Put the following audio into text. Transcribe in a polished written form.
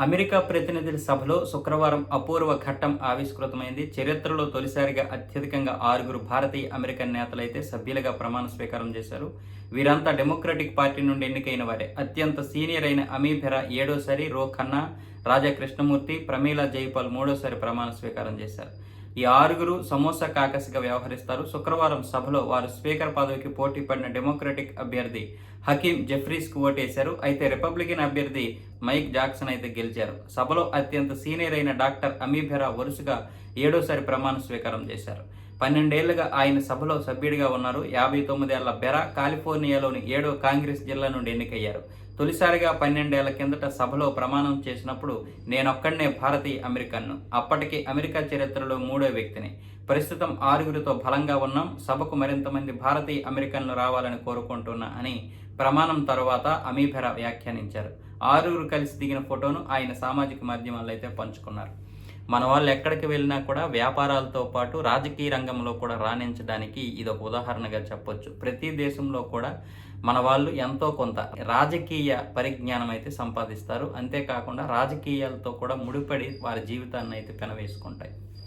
America ప్రతినిధుల సభలో శుక్రవారం అపూర్వ ఘట్టం ఆవిష్కృతమైంది. చరిత్రలో తొలిసారిగా అత్యధికంగా 6 భారతీయ అమెరికన్ నేతలైతే సభ్యులుగా ప్రమాణ స్వీకారం చేశారు. వీరంతా డెమోక్రటిక్ పార్టీ నుండి ఎన్నికైన వారే. అత్యంత సీనియర్ అయిన అమీ బెరా ఏడోసారి, రో ఖన్నా, రాజా కృష్ణమూర్తి, ప్రమీలా జైపాల్ మూడోసారి ప్రమాణ స్వీకారం చేశారు. ఈ 6 సమోసా కాకసిగా వ్యవహరిస్తారు. శుక్రవారం సభలో వారు స్పీకర్ పదవికి పోటీ పడిన డెమోక్రటిక్ అభ్యర్థి హకీమ్ జెఫ్రీస్కు ఓటేశారు. అయితే రిపబ్లికన్ అభ్యర్థి మైక్ జాక్సన్ అయితే గెలిచారు. సభలో అత్యంత సీనియర్ అయిన డాక్టర్ అమీ బెరా వరుసగా ఏడోసారి ప్రమాణ స్వీకారం చేశారు. 12 ఏళ్లుగా ఆయన సభలో సభ్యుడిగా ఉన్నారు. 59 ఏళ్ల బెరా కాలిఫోర్నియాలోని 7వ కాంగ్రెస్ జిల్లా నుండి ఎన్నికయ్యారు. తొలిసారిగా 12 ఏళ్ల కిందట సభలో ప్రమాణం చేసినప్పుడు నేనొక్కడనే భారతీయ అమెరికన్ను. అప్పటికి అమెరికా చరిత్రలో 3వ వ్యక్తిని. ప్రస్తుతం 6తో బలంగా ఉన్నాం. సభకు మరింత మంది భారతీయ అమెరికన్లు రావాలని కోరుకుంటున్నా అని ప్రమాణం తరువాత అమీ బెరా వ్యాఖ్యానించారు. 6 కలిసి దిగిన ఫోటోను ఆయన సామాజిక మాధ్యమాల్లో అయితే పంచుకున్నారు. మన వాళ్ళు ఎక్కడికి వెళ్ళినా కూడా వ్యాపారాలతో పాటు రాజకీయ రంగంలో కూడా రాణించడానికి ఇది ఒక ఉదాహరణగా చెప్పొచ్చు. ప్రతి దేశంలో కూడా మన వాళ్ళు ఎంతో కొంత రాజకీయ పరిజ్ఞానం అయితే సంపాదిస్తారు. అంతేకాకుండా రాజకీయాలతో కూడా ముడిపడి వారి జీవితాన్ని అయితే పెనవేసుకుంటాయి.